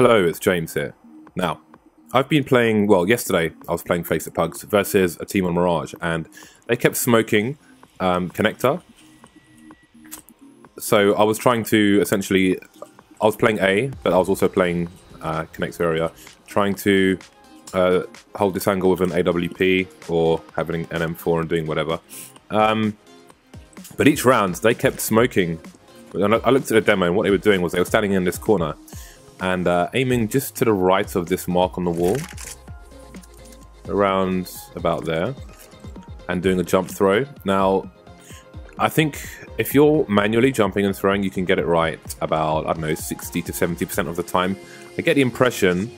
Hello, it's James here. Now, I've been playing, well, yesterday I was playing FACEIT Pugs versus a team on Mirage, and they kept smoking connector. So I was trying to essentially, I was playing A, but I was also playing connector area, trying to hold this angle with an AWP or having an M4 and doing whatever. But each round they kept smoking. And I looked at the demo, and what they were doing was they were standing in this corner and aiming just to the right of this mark on the wall, around about there, and doing a jump throw. Now, I think if you're manually jumping and throwing, you can get it right about, I don't know, 60 to 70% of the time. I get the impression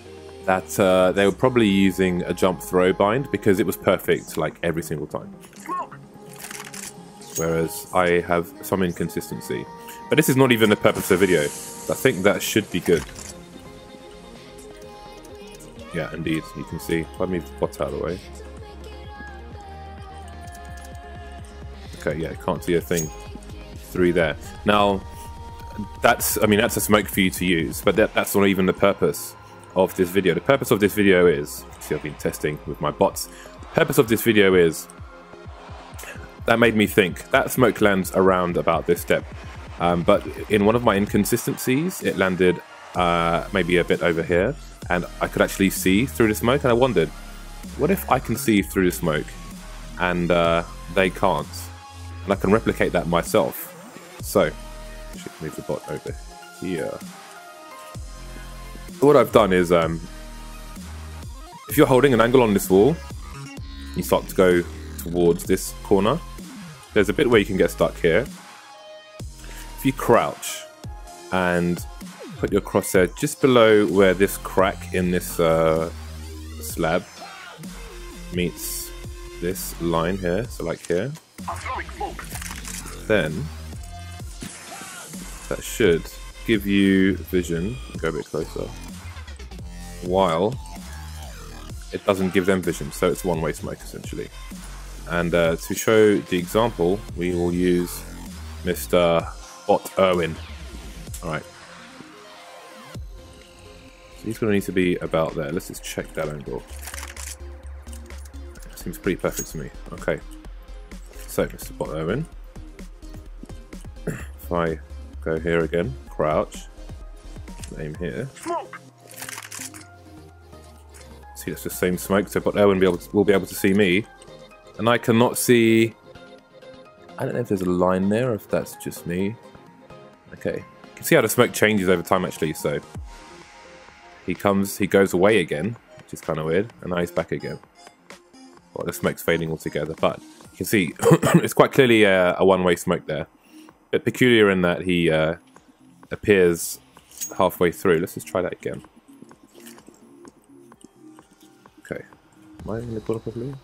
that they were probably using a jump throw bind because it was perfect like every single time. Whereas I have some inconsistency. But this is not even the purpose of the video. I think that should be good. Yeah, indeed, you can see. If I move the bot out of the way. Okay, yeah, can't see a thing through there. Now, that's a smoke for you to use, but that's not even the purpose of this video. The purpose of this video is, see, I've been testing with my bots. The purpose of this video is, that made me think, that smoke lands around about this step. But in one of my inconsistencies, it landed maybe a bit over here, and I could actually see through the smoke, and I wondered, what if I can see through the smoke, and they can't? And I can replicate that myself. So, I should move the bot over here. So what I've done is, if you're holding an angle on this wall, you start to go towards this corner. There's a bit where you can get stuck here. If you crouch and put your crosshair just below where this crack in this slab meets this line here, so like here, then that should give you vision. Go a bit closer, while it doesn't give them vision, so it's one-way smoke essentially. And to show the example, we will use Mr. Bot Irwin. Alright. So he's going to need to be about there. Let's just check that angle. Seems pretty perfect to me. Okay. So, Mr. Bot Irwin. If I go here again, crouch, aim here. See, that's the same smoke, so Bot Irwin will be able to see me. And I cannot see... I don't know if there's a line there or if that's just me. Okay. You can see how the smoke changes over time actually, so... He goes away again, which is kind of weird, and now he's back again. Well, the smoke's fading altogether, but you can see it's quite clearly a one-way smoke there. A bit peculiar in that he appears halfway through. Let's just try that again. Okay. Am I in the corner properly?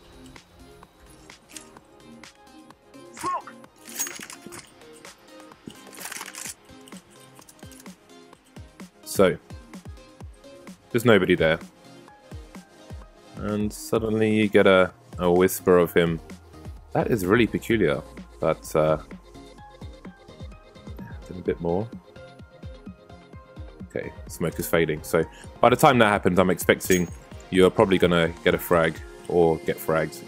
So, there's nobody there. And suddenly you get a whisper of him. That is really peculiar, but then a bit more. Okay, smoke is fading. So by the time that happens, I'm expecting you're probably gonna get a frag or get fragged.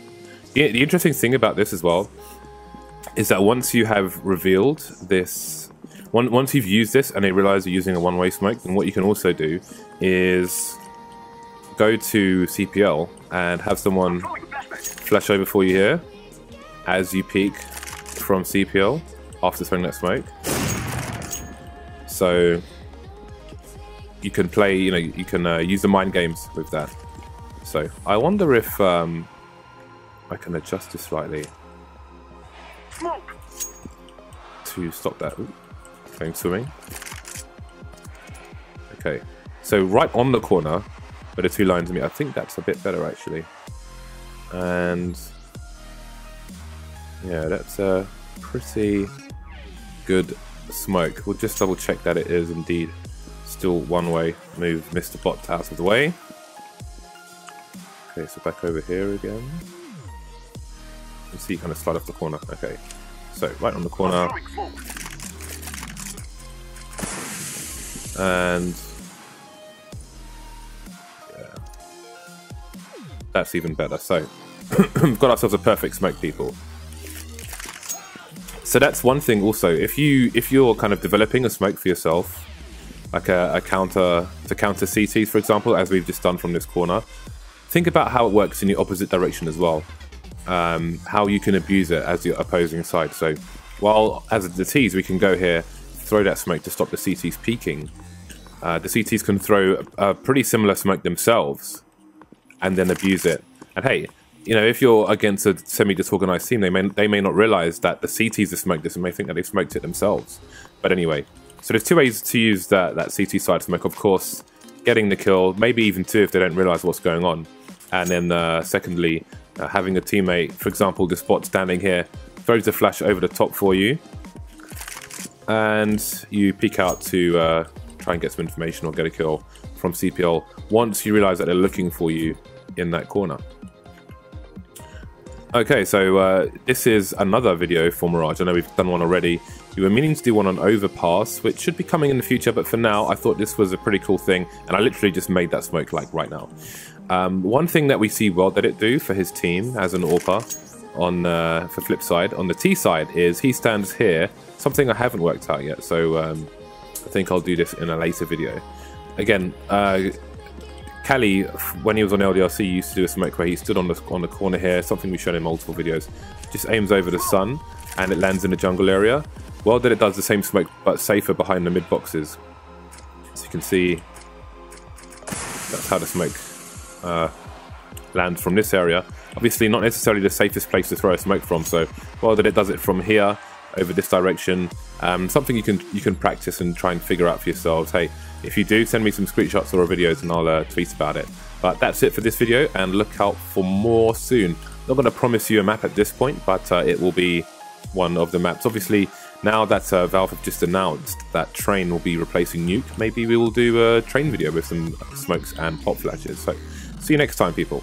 The interesting thing about this as well is that once you have revealed this, once you've used this and they realize you're using a one-way smoke, then what you can also do is go to CPL and have someone flash over for you here as you peek from CPL after throwing that smoke. So you can play, you can use the mind games with that. So I wonder if I can adjust this slightly to stop that. Ooh, going swimming. Okay, so right on the corner where the two lines meet, I think that's a bit better actually. And yeah, that's a pretty good smoke. We'll just double check that it is indeed still one way. Move Mr. Bot out of the way. Okay, so back over here again. You see, kind of slide off the corner. Okay, so right on the corner. And That's even better. So we've got ourselves a perfect smoke, people. So that's one thing also. If you're kind of developing a smoke for yourself, like a counter to counter CTs, for example, as we've just done from this corner, think about how it works in the opposite direction as well. How you can abuse it as your opposing side. So while as the Ts we can go here, throw that smoke to stop the CTs peaking, the CTs can throw a pretty similar smoke themselves and then abuse it. And hey, you know, if you're against a semi-disorganized team, they may not realize that the CTs have smoked this and may think that they've smoked it themselves. But anyway, so there's two ways to use that CT side smoke. Of course, getting the kill, maybe even two if they don't realize what's going on. And then secondly, having a teammate, for example, this bot standing here, throws the flash over the top for you, and you peek out to try and get some information or get a kill from CPL once you realize that they're looking for you in that corner. Okay, so this is another video for Mirage. I know we've done one already. We were meaning to do one on Overpass, which should be coming in the future, but for now I thought this was a pretty cool thing, and I literally just made that smoke like right now. One thing that we see World Edit do for his team as an AWPer on for flip side, on the T side, is he stands here, something I haven't worked out yet, so I think I'll do this in a later video. Again, Cali, when he was on LDRC, used to do a smoke where he stood on the corner here, something we've shown in multiple videos, just aims over the sun and it lands in the jungle area. Well, then it does the same smoke but safer behind the mid boxes. So you can see that's how the smoke lands from this area. Obviously not necessarily the safest place to throw a smoke from, so well that it does it from here over this direction. Something you can practice and try and figure out for yourselves. Hey, if you do, send me some screenshots or videos and I'll tweet about it. But that's it for this video, and look out for more soon. Not going to promise you a map at this point, but it will be one of the maps. Obviously, now that Valve have just announced that Train will be replacing Nuke, maybe we will do a Train video with some smokes and pop flashes. So see you next time, people.